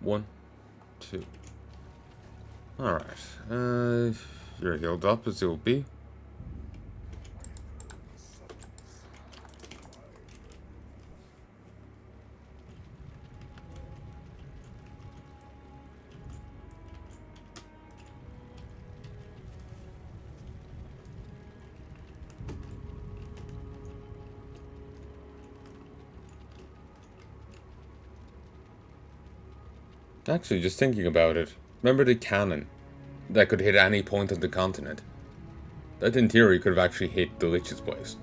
1, 2. Alright. You're healed up as you'll be. Actually, just thinking about it, remember the cannon that could hit any point of the continent? That, in theory, could have actually hit the Lich's place.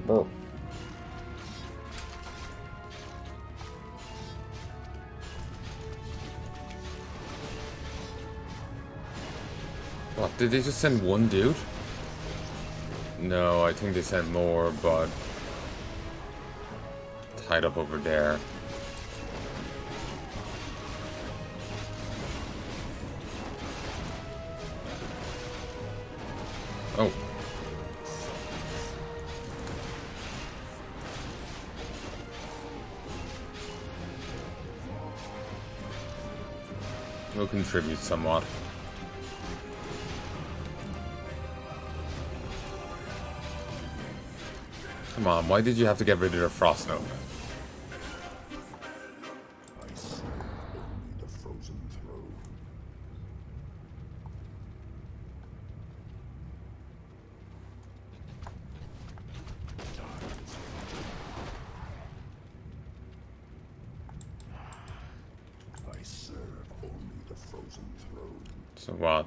Bro. What, did they just send one dude? No, I think they sent more, but... tied up over there. Oh. Will contribute somewhat. Come on, why did you have to get rid of their frost node? So what?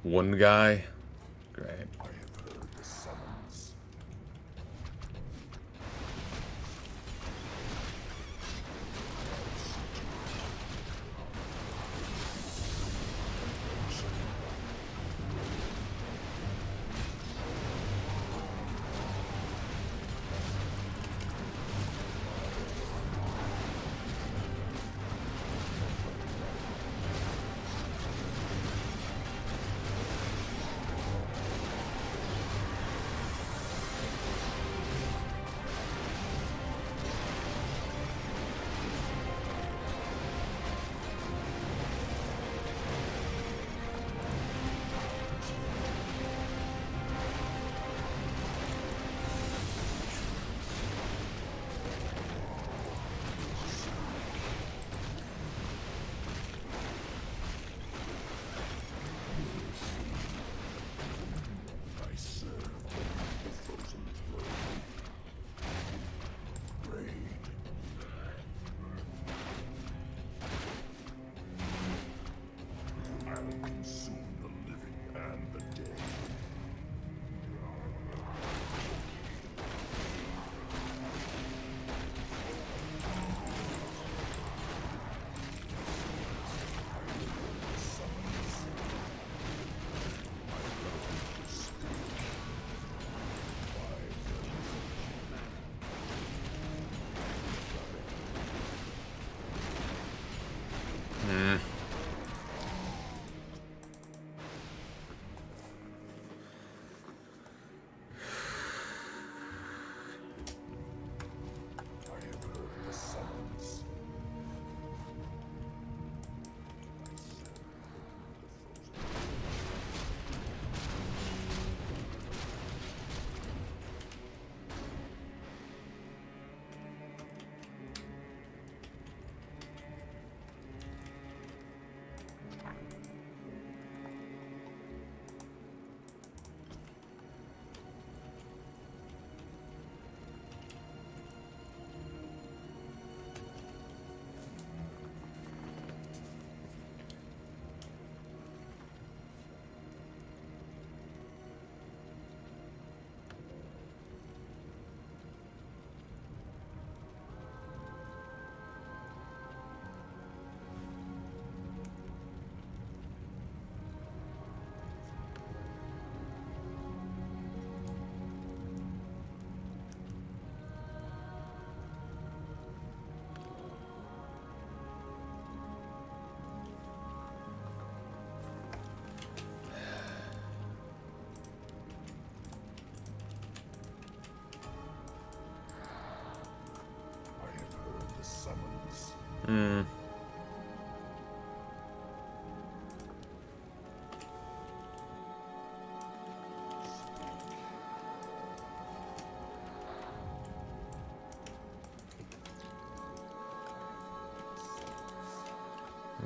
One guy? Great.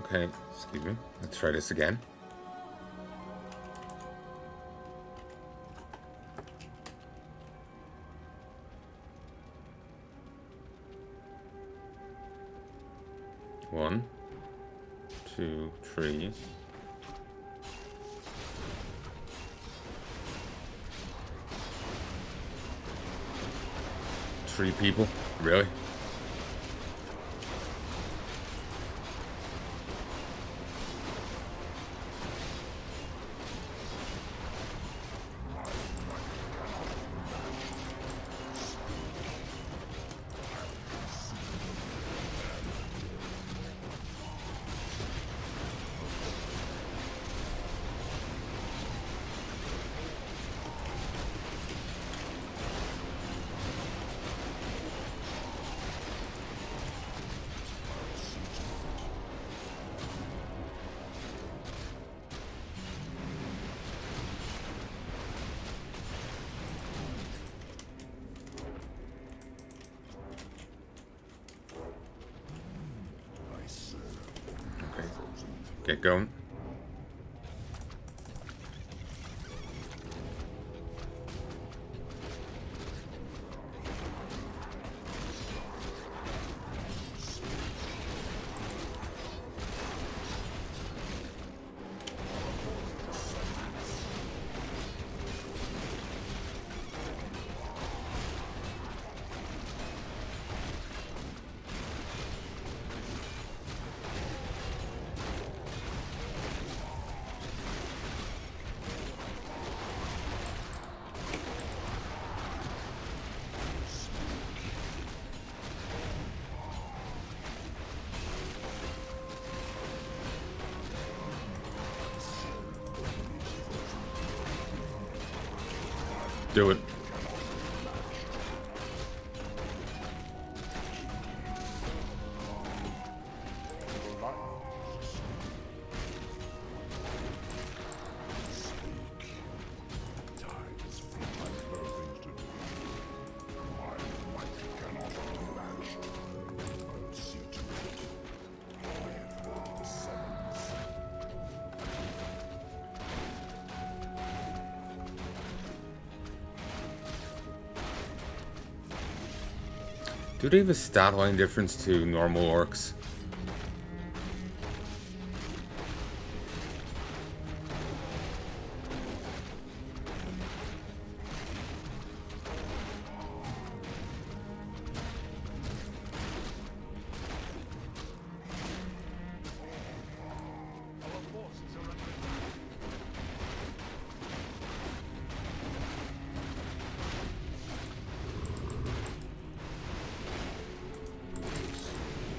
Okay, excuse me. Let's try this again. One, two, three. Three people? Really? Okay, get going. Do it. Do they have a stat line difference to normal orcs?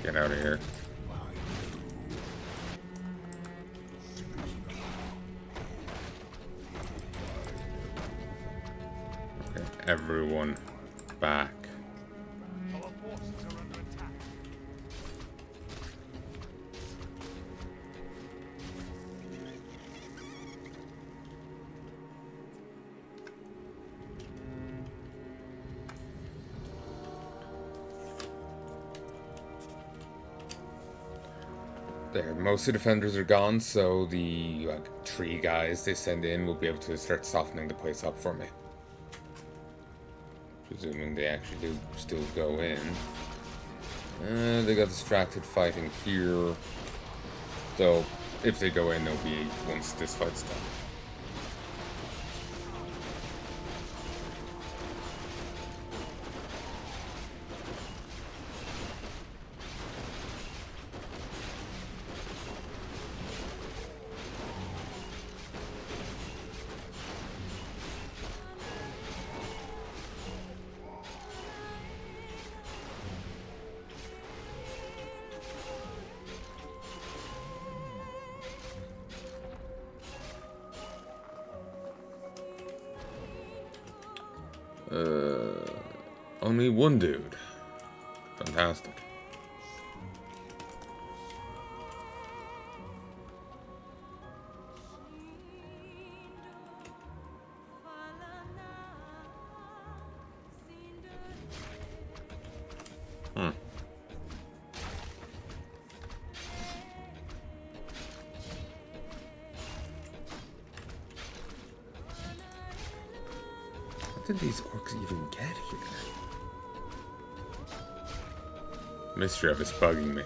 Get out of here. Okay, everyone back. There, most of the defenders are gone, so the tree guys they send in will be able to start softening the place up for me. Presuming they actually do still go in. They got distracted fighting here. So, if they go in, they'll be once this fight's done. Only one dude. Fantastic. did these orcs even get here? Mischief is bugging me.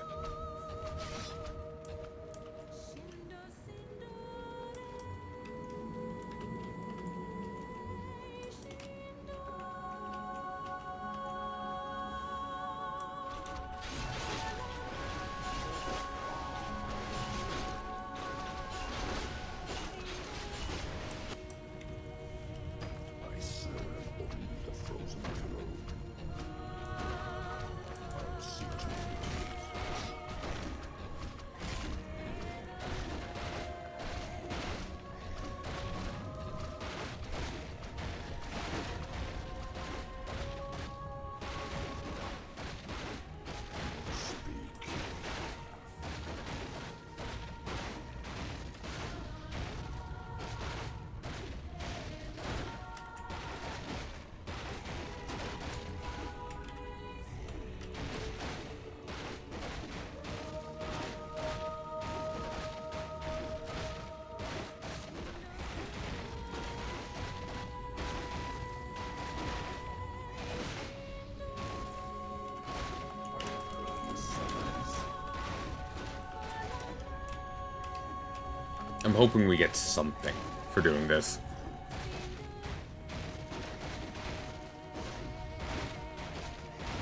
I'm hoping we get something for doing this.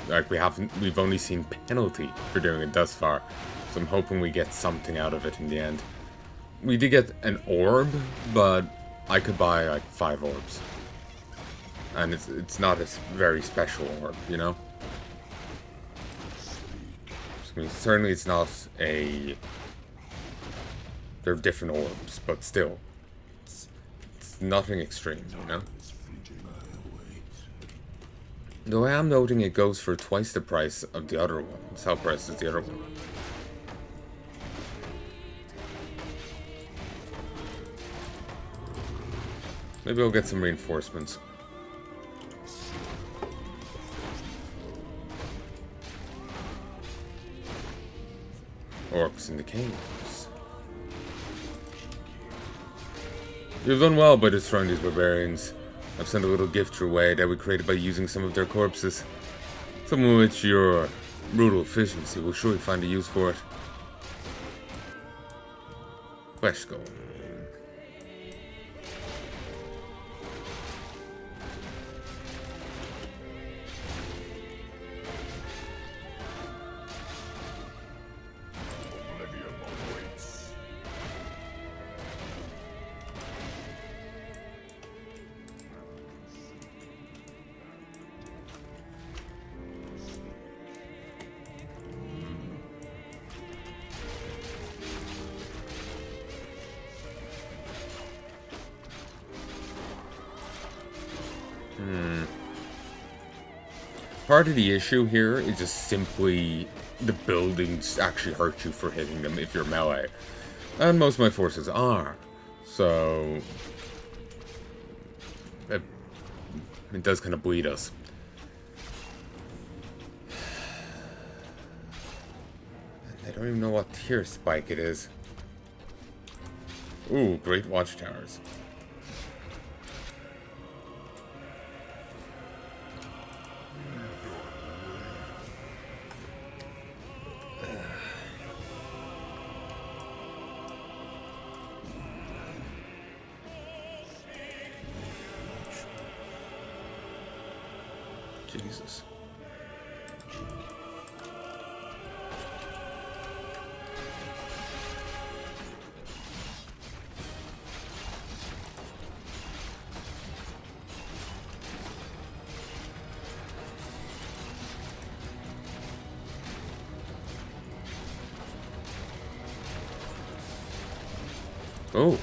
Like, we've only seen penalty for doing it thus far. So I'm hoping we get something out of it in the end. We did get an orb, but I could buy like 5 orbs. And it's not a very special orb, you know? I mean, certainly it's not a... They're different orbs, but still. It's nothing extreme, you know? Though I am noting it goes for twice the price of the other one. Sell price is the other one. Maybe I'll get some reinforcements. Orcs in the caves. You've done well by destroying these barbarians. I've sent a little gift your way that we created by using some of their corpses. Some of which your brutal efficiency will surely find a use for it. Let's go. Part of the issue here is just simply the buildings actually hurt you for hitting them if you're melee. And most of my forces are. So... It does kind of bleed us. I don't even know what tier spike it is. Ooh, great watchtowers. Jesus. Oh.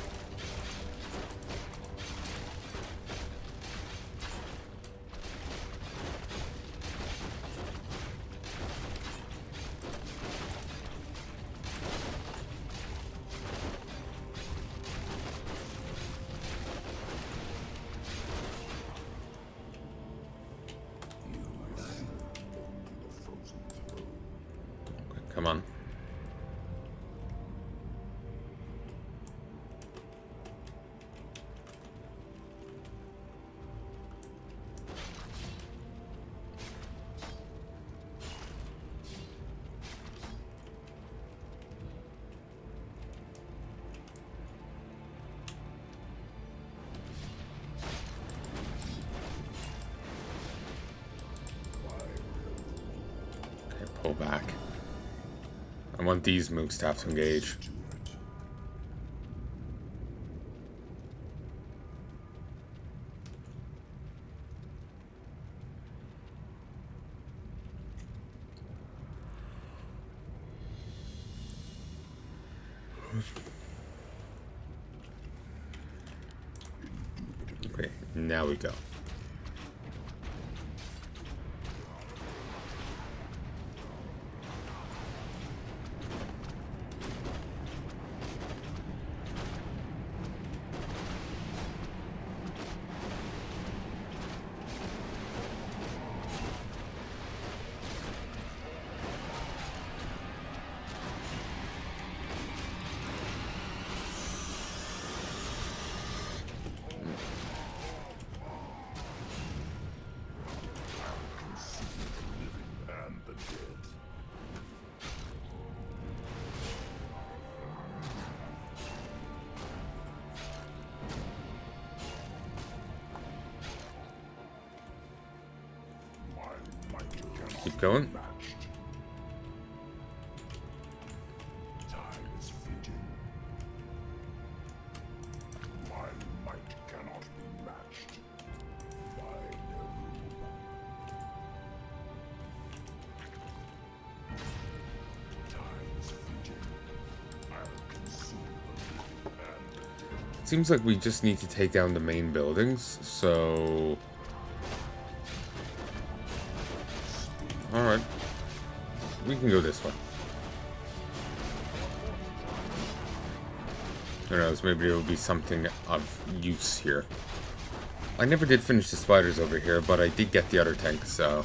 Come on. Here, pull back. I want these mooks to have to engage. Okay, now we go. Keep going. Seems like we just need to take down the main buildings, so... Alright. We can go this way. Who knows, maybe there will be something of use here. I never did finish the spiders over here, but I did get the other tank, so...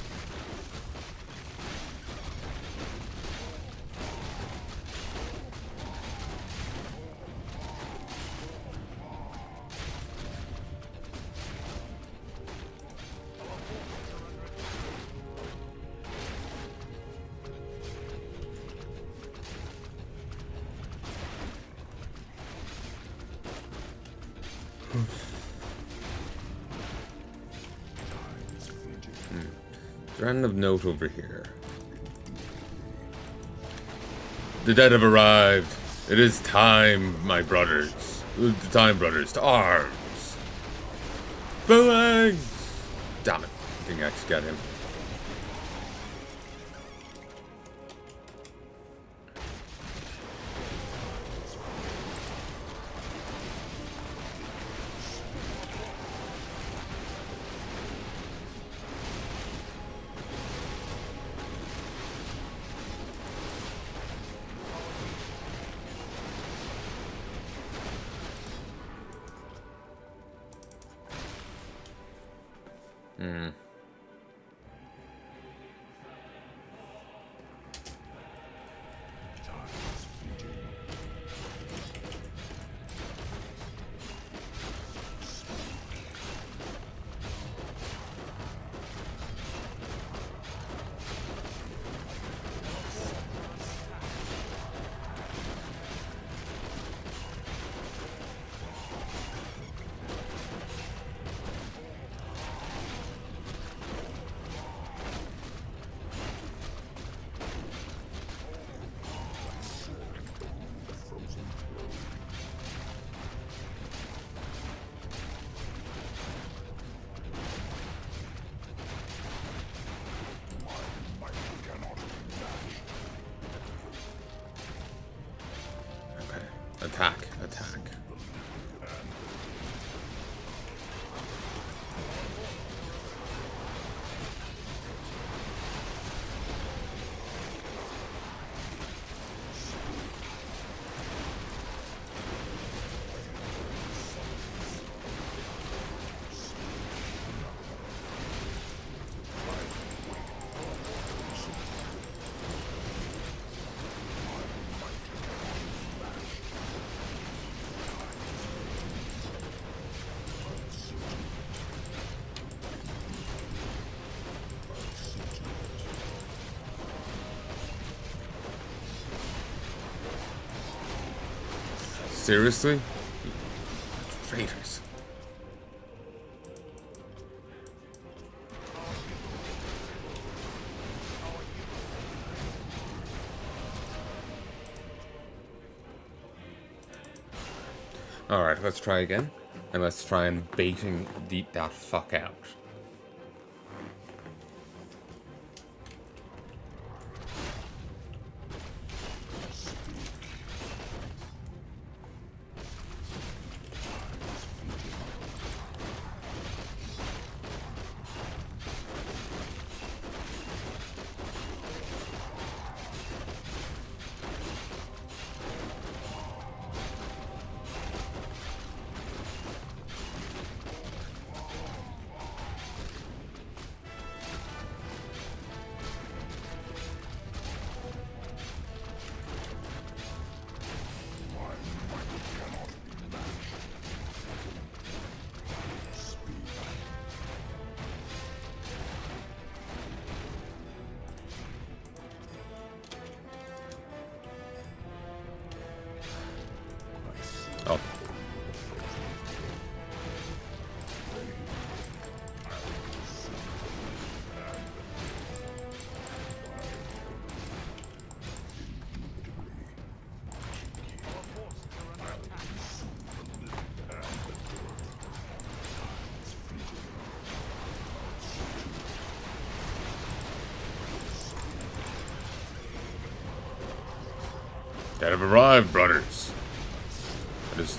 Random note over here. The dead have arrived. It is time, my brothers. The time, brothers, to arms. Bang! Damn it. I think I actually got him. Attack, attack. Seriously? Traitors. Alright, let's try again. And let's try and baiting that fuck out. Oh. Dead have arrived, brothers. I just...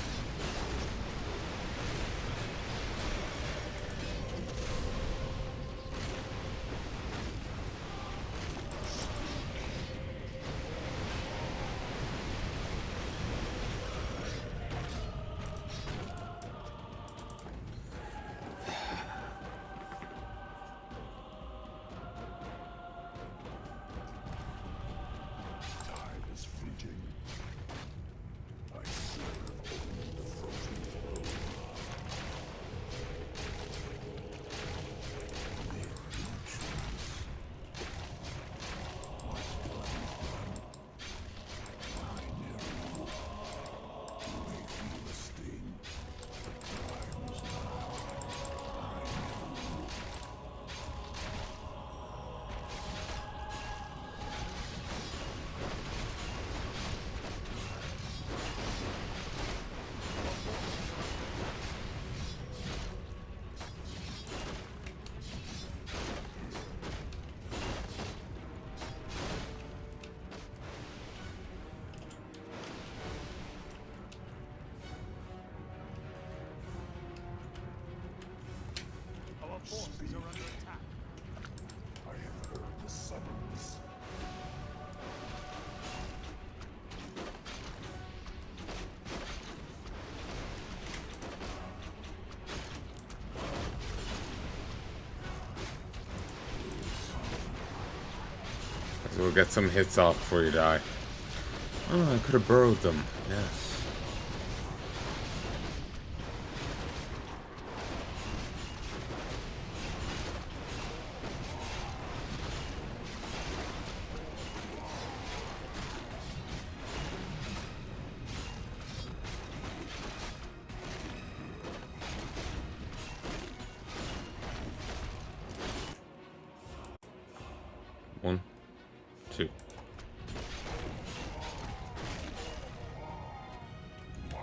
Forces are under attack. I have heard the summons. So we'll get some hits off before you die. Oh, I could have burrowed them. Yes. One, two. My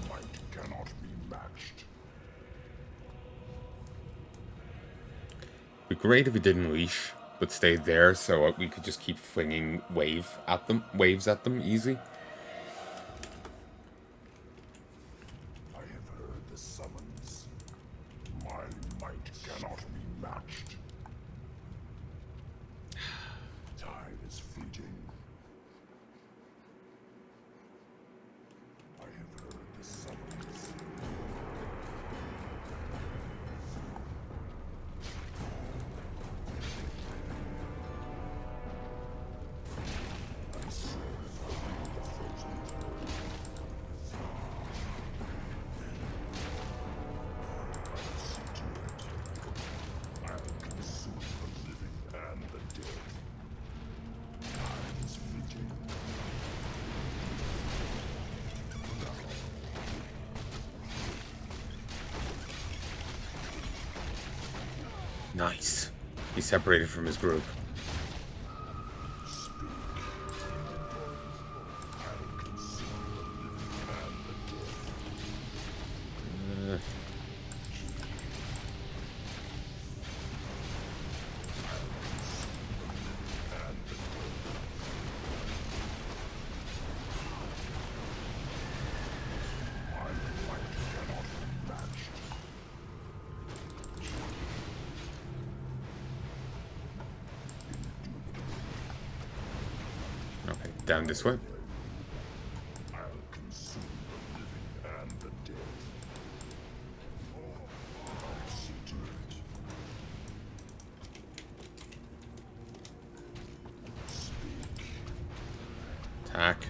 might cannot be matched. It'd be great if he didn't leash, but stayed there so we could just keep flinging waves at them easy. I have heard the summons. My might cannot be matched. Time is fleeting. I have heard the summons. I serve the frozen throne. I'll see to it. I'll consume the living and the dead. Time is fleeting. Nice. He separated from his group. Speak. I'll consume the living and the dead. down this way. I'll consume the living and the dead. I'll see to it. Speak. Attack.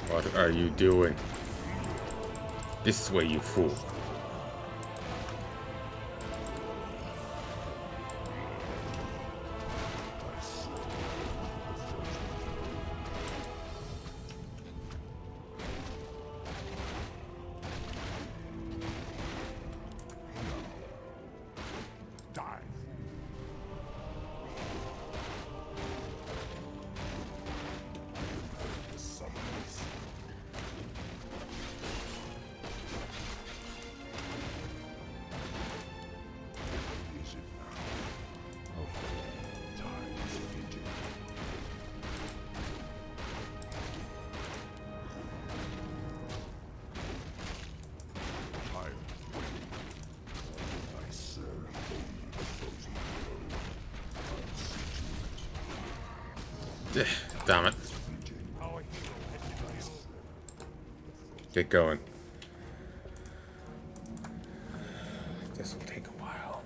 What are you doing? This way, you fool. Damn it. Get going. This will take a while.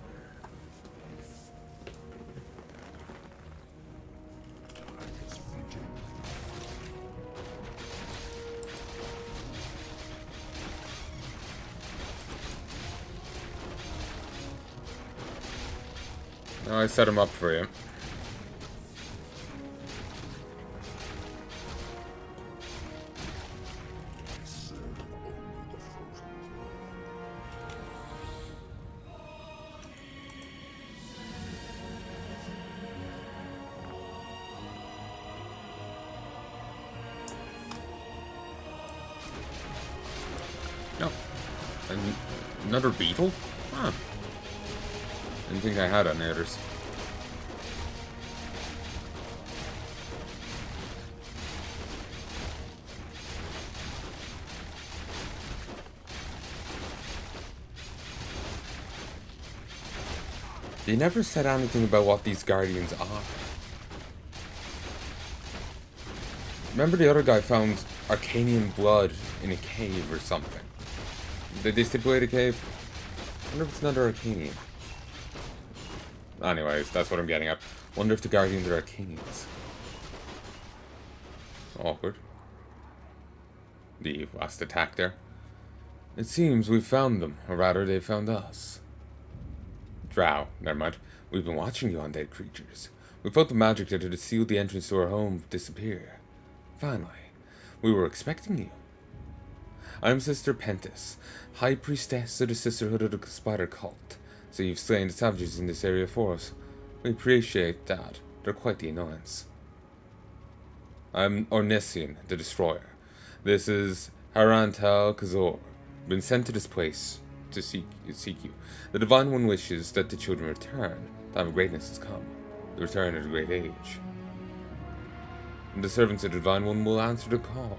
Oh, I set him up for you. No. Another beetle? Huh. Didn't think I had any others. They never said anything about what these guardians are. Remember the other guy found Arcanian blood in a cave or something? Did they stipulate a cave? I wonder if it's another Arcanian. Anyways, that's what I'm getting at. Wonder if the Guardians are Arcanians. Awkward. The last attack there. It seems we've found them, or rather they found us. Drow, never mind. We've been watching you, undead creatures. We felt the magic that had sealed the entrance to our home disappear. Finally, we were expecting you. I'm Sister Pentis, High Priestess of the Sisterhood of the Spider Cult. So you've slain the savages in this area for us. We appreciate that. They're quite the annoyance. I'm Ornesian, the Destroyer. This is Harantal Kazor. Been sent to this place to seek you. The Divine One wishes that the children return. Time of greatness has come. The return at a great age. And the servants of the Divine One will answer the call.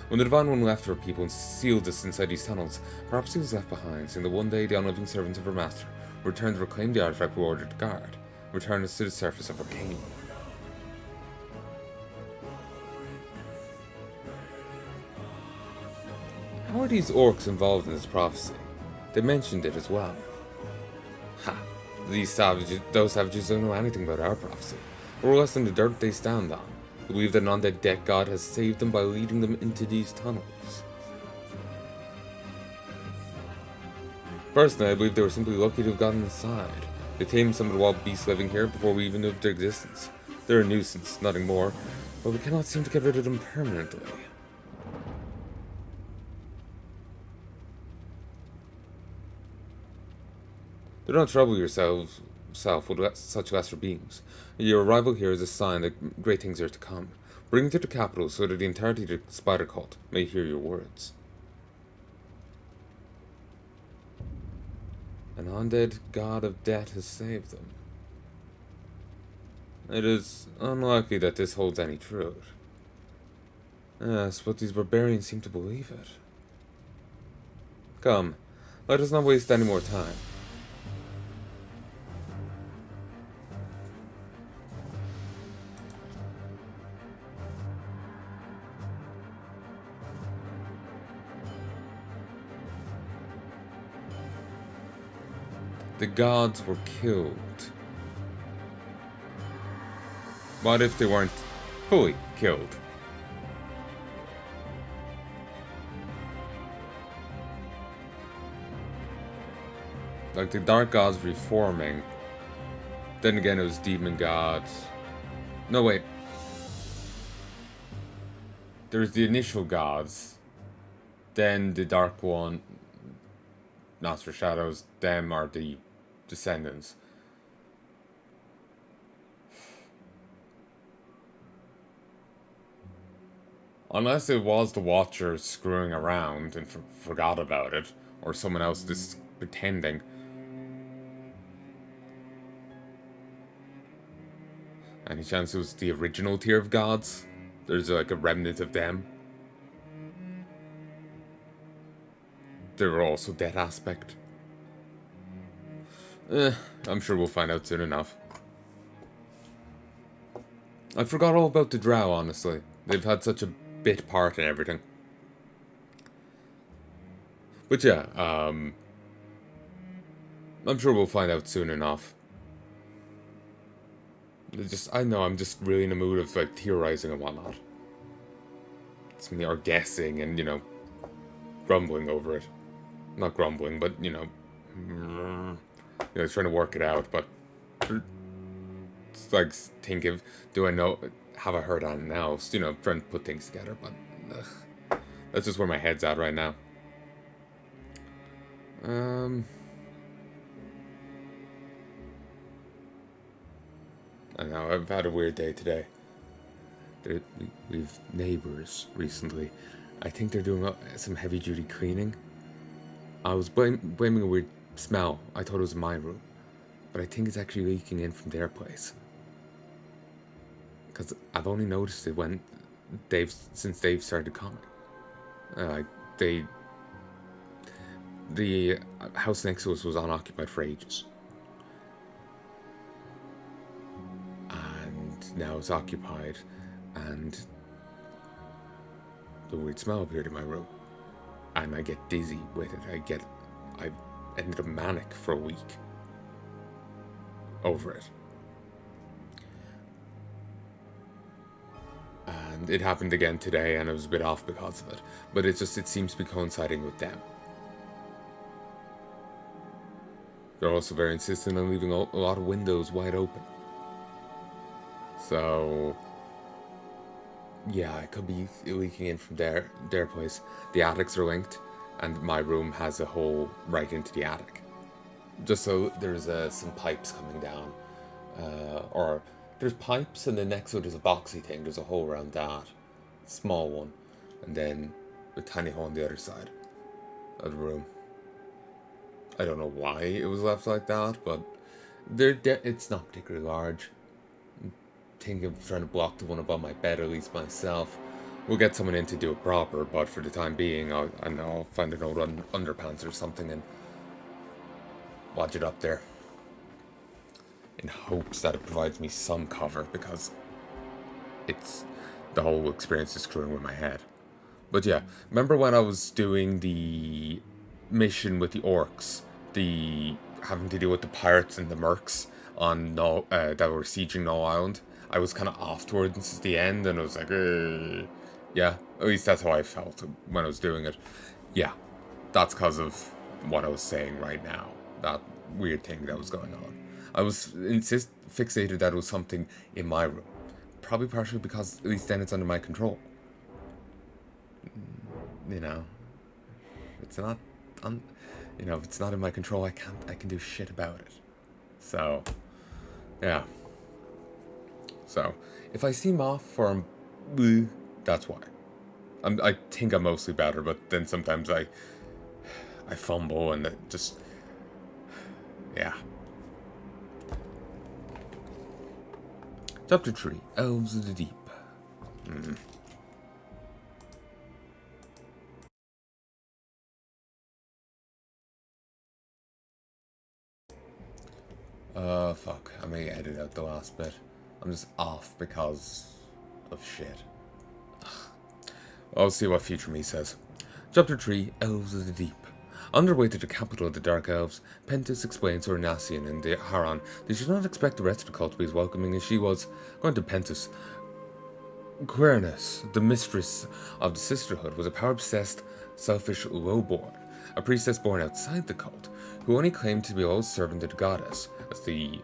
When the Divine One left her people and sealed us inside these tunnels, perhaps he was left behind, saying that one day the unliving servants of her master will return to reclaim the artifact we ordered to guard, return us to the surface of Arkain. How are these orcs involved in this prophecy? They mentioned it as well. Ha! Those savages don't know anything about our prophecy. We're less than the dirt they stand on. They believe that an undead death god has saved them by leading them into these tunnels. Personally, I believe they were simply lucky to have gotten inside. They tamed some of the wild beasts living here before we even knew of their existence. They're a nuisance, nothing more, but we cannot seem to get rid of them permanently. Do not trouble yourself with such lesser beings. Your arrival here is a sign that great things are to come. Bring them to the capital so that the entirety of the spider cult may hear your words. An undead god of death has saved them. It is unlikely that this holds any truth. Yes, but these barbarians seem to believe it. Come, let us not waste any more time. The gods were killed. What if they weren't fully killed? Like the dark gods reforming. Then again it was demon gods. No wait. There's the initial gods. Then the dark one. Master Shadows. Them are the descendants. Unless it was the Watcher screwing around and forgot about it, or someone else just pretending. Any chance it was the original tier of gods? There's like a remnant of them. There were also death aspect. I'm sure we'll find out soon enough. I forgot all about the Drow, honestly. They've had such a bit part in everything. But yeah, I'm sure we'll find out soon enough. I know I'm just really in a mood of like theorizing and whatnot. It's me or guessing and, you know, grumbling over it. Not grumbling, but, you know, trying to work it out, but it's like think of, do I know, have I heard anything else? You know, trying to put things together, but that's just where my head's at right now. I know, I've had a weird day today. We've neighbors recently. I think they're doing some heavy-duty cleaning. I was blaming a weird smell. I thought it was in my room. But I think it's actually leaking in from their place. Because I've only noticed it since they've started coming. The house next to us was unoccupied for ages. And now it's occupied, and the weird smell appeared in my room. And I get dizzy with it. I ended up manic for a week over it. And it happened again today, and I was a bit off because of it. But it seems to be coinciding with them. They're also very insistent on leaving a lot of windows wide open. So yeah, it could be leaking in from their place. The attics are linked, and my room has a hole right into the attic. Just so there's some pipes coming down. Or there's pipes, and then next to it there's a boxy thing. There's a hole around that. Small one. And then a tiny hole on the other side of the room. I don't know why it was left like that, but it's not particularly large. I'm thinking of trying to block the one above my bed, at least myself. We'll get someone in to do it proper, but for the time being, I'll find an old underpants or something and lodge it up there. In hopes that it provides me some cover, because the whole experience is screwing with my head. But yeah, remember when I was doing the mission with the Orcs, having to deal with the pirates and the mercs on that were sieging Null Island? I was kind of off towards the end, and I was like, yeah, at least that's how I felt when I was doing it. Yeah, that's because of what I was saying right now. That weird thing that was going on. I was fixated that it was something in my room. Probably partially because at least then it's under my control. You know, it's not, if it's not in my control, I can do shit about it. So, yeah. So, if I seem off or I'm bleh, that's why. I think I'm mostly better, but then sometimes I fumble and it just, yeah. Chapter 3, Elves of the Deep. Fuck. I may edit out the last bit. I'm just off because of shit. I'll see what future me says. Chapter 3, Elves of the Deep. On their way to the capital of the Dark Elves, Pentis explains to Ornasian and the Haran they should not expect the rest of the cult to be as welcoming as she was. According to Pentis, Quernus, the mistress of the Sisterhood, was a power-obsessed, selfish lowborn, a priestess born outside the cult, who only claimed to be a old servant of the goddess, as the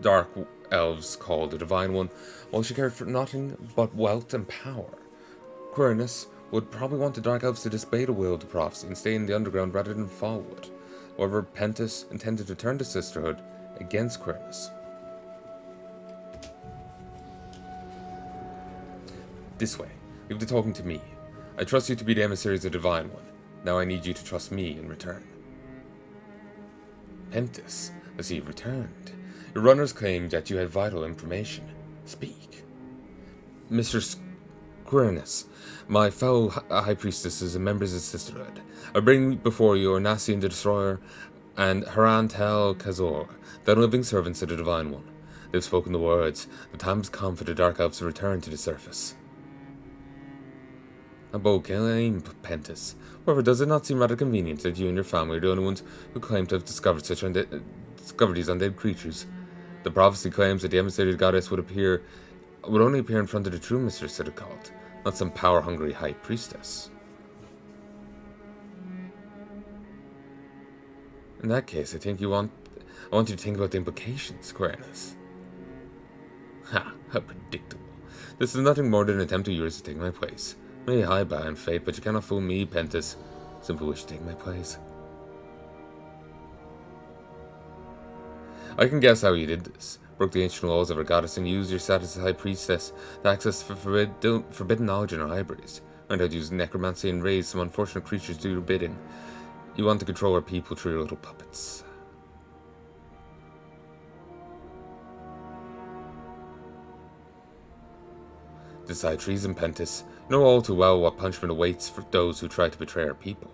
Dark Elves called the Divine One, while she cared for nothing but wealth and power. Quernus would probably want the Dark Elves to disobey the will of the prophecy and stay in the underground rather than forward. However, Pentis intended to turn the Sisterhood against Quernus. This way, leave the talking to me. I trust you to be the emissaries of the Divine One. Now I need you to trust me in return. Pentis, I see you've returned. Your runners claimed that you had vital information. Speak. Mr. Quernus, my fellow High Priestesses and members of the Sisterhood, I bring before you Ornasian the Destroyer and Haran Tel Kazor, the living servants of the Divine One. They've spoken the words. The time has come for the Dark Elves to return to the surface. A bold claim, Pentis. However, does it not seem rather convenient that you and your family are the only ones who claim to have discovered these undead creatures? The prophecy claims that the emissary goddess would only appear in front of the true mistress of the cult, not some power-hungry high priestess. In that case, I want you to think about the implications, Quernus. Ha, how predictable. This is nothing more than an attempt of yours to take my place. May I bow in fate, but you cannot fool me, Pentis. Simply wish to take my place. I can guess how you did this. Broke the ancient laws of our goddess and used your status as High Priestess to access forbidden knowledge in our libraries. Learned how to use necromancy and raise some unfortunate creatures to do your bidding. You want to control our people through your little puppets. This is high treason, Pentis. You know all too well what punishment awaits for those who try to betray our people.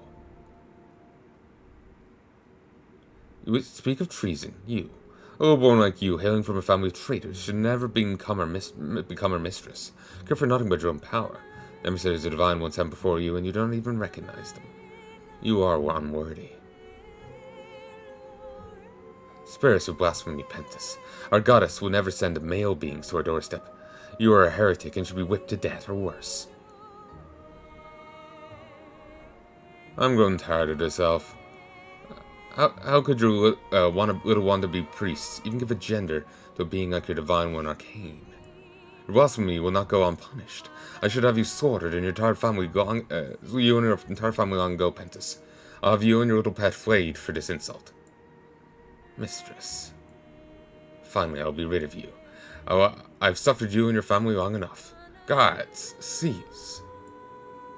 You speak of treason, you. A little born like you, hailing from a family of traitors, should never become our mistress. Care for nothing but your own power. The emissaries of the Divine One stand before you, and you don't even recognize them. You are unworthy. Spare us of blasphemy, Pentis. Our goddess will never send male beings to our doorstep. You are a heretic and should be whipped to death or worse. I'm growing tired of this, Elf. How could your little wannabe priests even give a gender to a being like your Divine One, Arkain? Your blasphemy will not go unpunished. I should have you slaughtered and your entire family long ago, Pentis. I'll have you and your little pet flayed for this insult. Mistress. Finally, I'll be rid of you. I've suffered you and your family long enough. Gods, cease.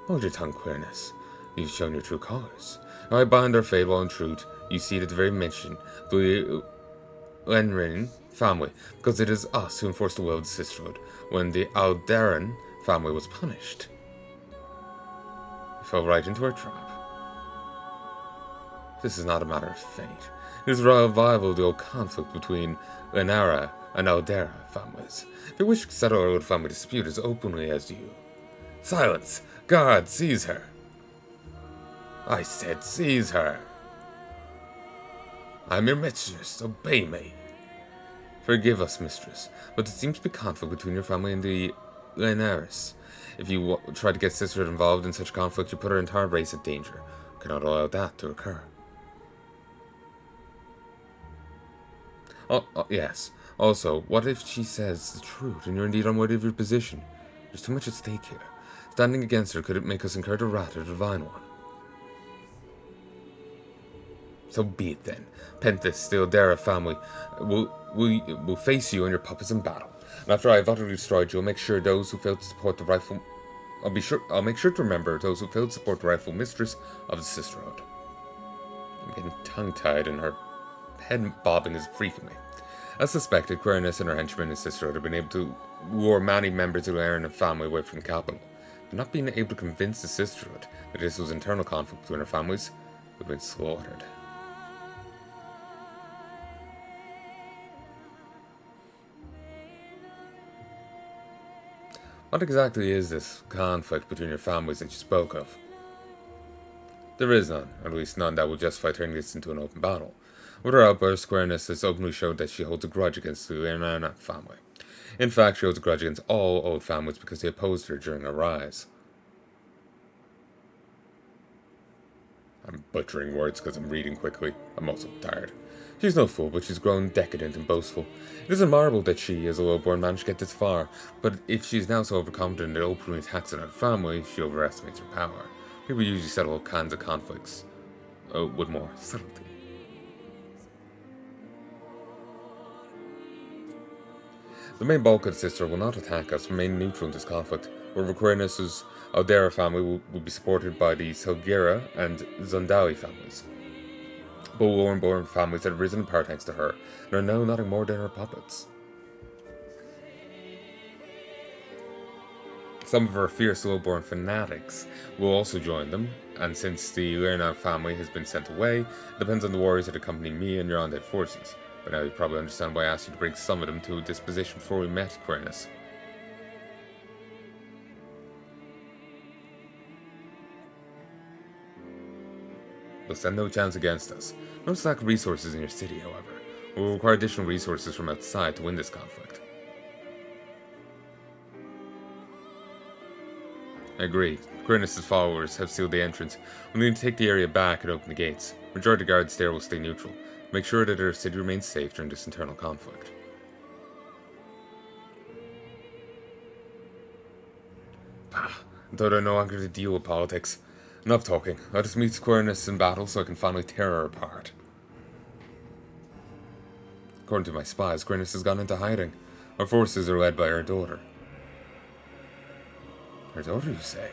Hold your tongue, Quernus. You've shown your true colors. I bind our fate while in truth you see it at the very mention of the Lenrin family, because it is us who enforced the will of the Sisterhood when the Alderan family was punished. We fell right into our trap. This is not a matter of fate. It is a revival of the old conflict between Lenara and Aldera families. If you wish to settle our old family dispute as openly as you. Silence! God, seize her! I said seize her! I'm your mistress, obey me. Forgive us, mistress, but there seems to be conflict between your family and the Linares. If you try to get sisterhood involved in such conflict, you put our entire race at danger. We cannot allow that to occur. Yes. Also, what if she says the truth and you're indeed unworthy of your position? There's too much at stake here. Standing against her could it make us incur the wrath of the Divine One. So be it then. Penthus, the Aldera family, will face you and your puppets in battle. And after I have utterly destroyed you, I'll make sure those who fail to support the rightful... I'll make sure to remember those who fail to support the rightful mistress of the sisterhood. I'm getting tongue-tied and her head bobbing is freaking me. As suspected, Quirinus and her henchmen and his sisterhood have been able to lure many members of the Aryan family away from the capital. But not being able to convince the sisterhood that this was internal conflict between our families, we've been slaughtered. What exactly is this conflict between your families that you spoke of? There is none, or at least none that will justify turning this into an open battle. With her outburst, Quirinus has openly showed that she holds a grudge against the Palanai family. In fact, she holds a grudge against all old families because they opposed her during her rise. I'm butchering words because I'm reading quickly. I'm also tired. She's no fool, but she's grown decadent and boastful. It is admirable that she, as a low-born, managed to get this far, but if she is now so overconfident that openly attacks another family, she overestimates her power. People usually settle all kinds of conflicts with more subtlety. The main bulk of the sister will not attack us, remain neutral in this conflict. Wherever Quirinus's Aldera family will be supported by the Selgira and Zundali families. Both Lorne-born families that have risen apart thanks to her, and are now nothing more than her puppets. Some of her fierce low-born fanatics will also join them, and since the Lerna family has been sent away, it depends on the warriors that accompany me and your undead forces. But now you probably understand why I asked you to bring some of them to this position before we met, Quirinus. They'll stand no chance against us. No lack of resources in your city, however. We will require additional resources from outside to win this conflict. I agree. Quirinus' followers have sealed the entrance. We'll need to take the area back and open the gates. Majority of the guards there will stay neutral. Make sure that our city remains safe during this internal conflict. I thought I no longer had to deal with politics. Enough talking. Let us meet Quirinus in battle so I can finally tear her apart. According to my spies, Quirinus has gone into hiding. Our forces are led by her daughter. Her daughter, you say?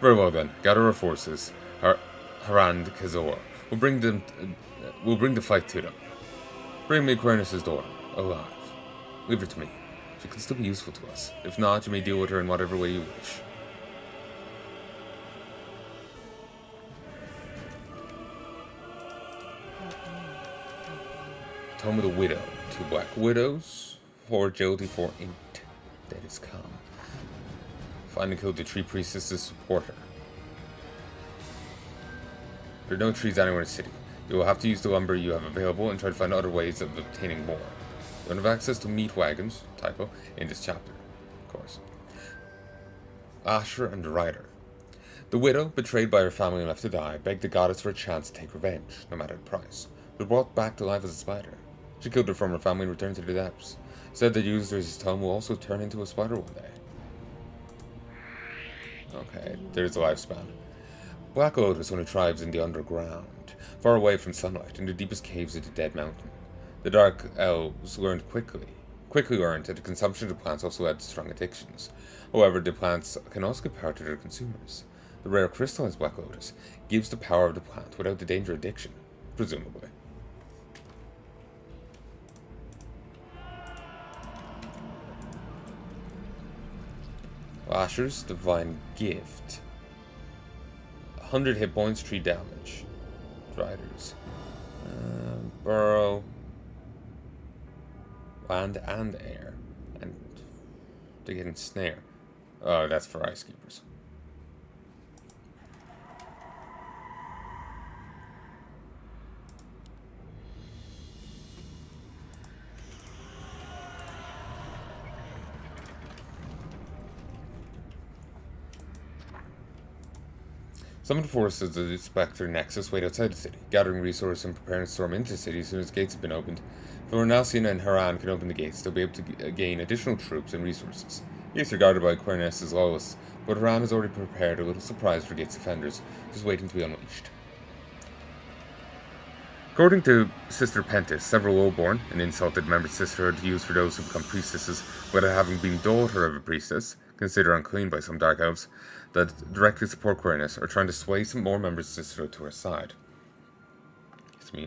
Very well then. Gather our forces. Harand Kazor. We'll bring the fight to them. Bring me Quirinus' daughter, alive. Leave her to me. She can still be useful to us. If not, you may deal with her in whatever way you wish. Tome of the Widow. 2 black widows. 4 agility, 4 int. That is calm. Find and kill the tree priestess's supporter. There are no trees anywhere in the city. You will have to use the lumber you have available and try to find other ways of obtaining more. You don't have access to meat wagons, typo, in this chapter, of course. Asher and Ryder. The widow, betrayed by her family and left to die, begged the goddess for a chance to take revenge, no matter the price. She was brought back to life as a spider. She killed her former family and returned to the depths. Said that users' tome will also turn into a spider one day. Okay, there's the lifespan. Black Lotus one of the tribes in the underground, far away from sunlight, in the deepest caves of the Dead Mountain. The Dark Elves quickly learned that the consumption of the plants also led to strong addictions. However, the plants can also give power to their consumers. The rare crystallized Black Lotus gives the power of the plant without the danger of addiction, presumably. Asher's Divine Gift. 100 hit points, 3 damage. Riders. Burrow. Land and air. And they get ensnare. Oh, that's for Ice Keepers. Some of the forces of the Spectre Nexus wait outside the city, gathering resources and preparing to storm into the city as soon as the gates have been opened. If Ornasian and Haran can open the gates, they'll be able to gain additional troops and resources. Gates are guarded by Quirness's loyalists, but Haran has already prepared a little surprise for Gates defenders, just waiting to be unleashed. According to Sister Pentis, several lowborn, an insult that member sisterhood used for those who become priestesses without having been daughter of a priestess, considered unclean by some dark elves, that directly support Quirness are trying to sway some more members of sisterhood to her side.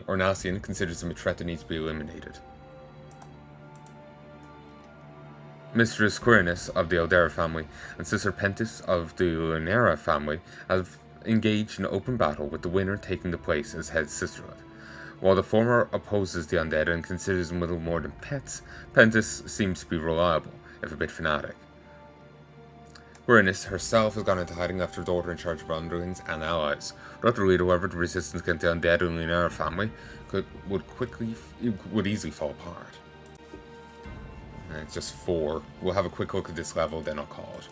Ornasian considers them a threat that needs to be eliminated. Mistress Quirness of the Eldera family and Sister Pentis of the Lunera family have engaged in open battle, with the winner taking the place as head sisterhood. While the former opposes the undead and considers them little more than pets, Pentis seems to be reliable, if a bit fanatic. Quirness herself has gone into hiding after her daughter in charge of underlings and allies. Without the lead, however, the resistance against the undead and Lunera family would easily fall apart. And it's just 4. We'll have a quick look at this level, then I'll call it.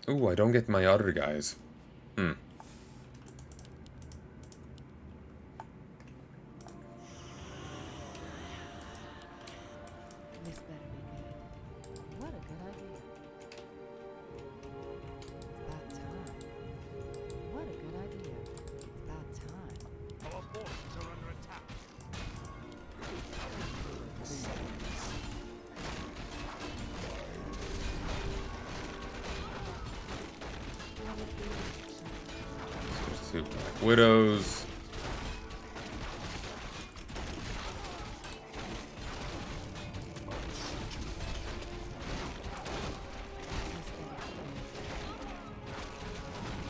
Ooh, I don't get my other guys. This better be good. What a good idea. It's about time. What a good idea. It's about time. Our forces are under attack. There's 2 Black Widows.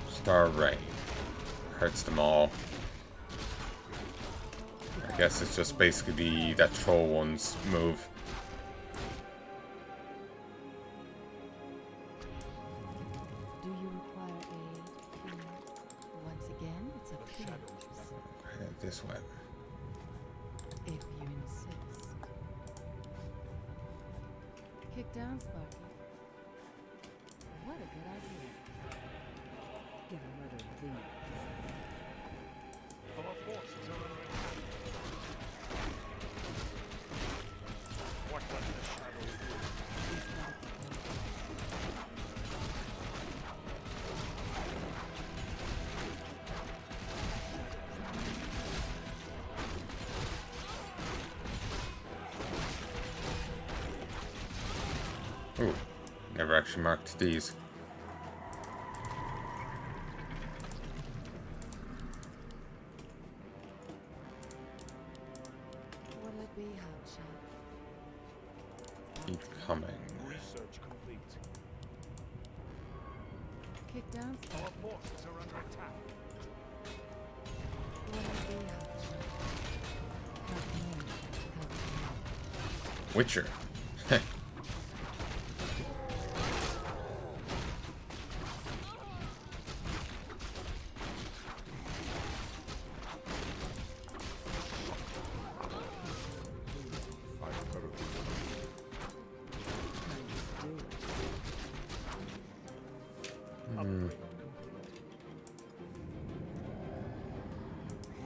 Star Rain. Hurts them all. I guess it's just basically that troll one's move. Do you require aid? Once again, it's up to you. Okay, this way. If you insist. Kick down, Sparky. What a good idea. Get another thing. Our forces are under attack. What does the shadow do? Ooh, never actually marked these. What'll it be, Hotshot? Keep coming. Research complete. Kick down, Our Sparky. forces are under attack. What'll it be, Hotshot? Help me. Help me. Witcher.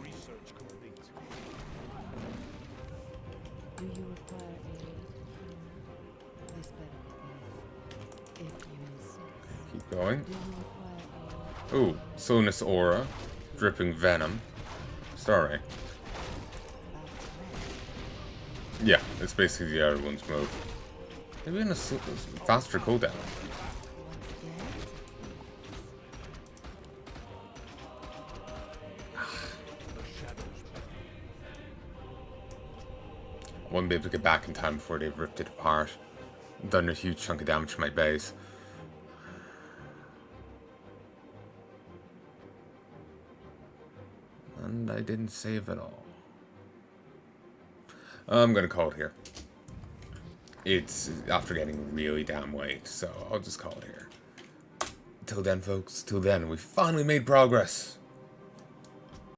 Research complete. Do you require aid? This better be good. If you insist. Keep going. Do you require aid? Ooh, Slowness Aura. Dripping Venom. Sorry. About time. Yeah, it's basically the other one's move. Maybe in a faster cooldown. Once again, The shadows. I wouldn't be able to get back in time before they've ripped it apart. Done a huge chunk of damage to my base. And I didn't save at all. I'm gonna call it here. It's after getting really damn late, so I'll just call it here. till then, folks, till then, we finally made progress.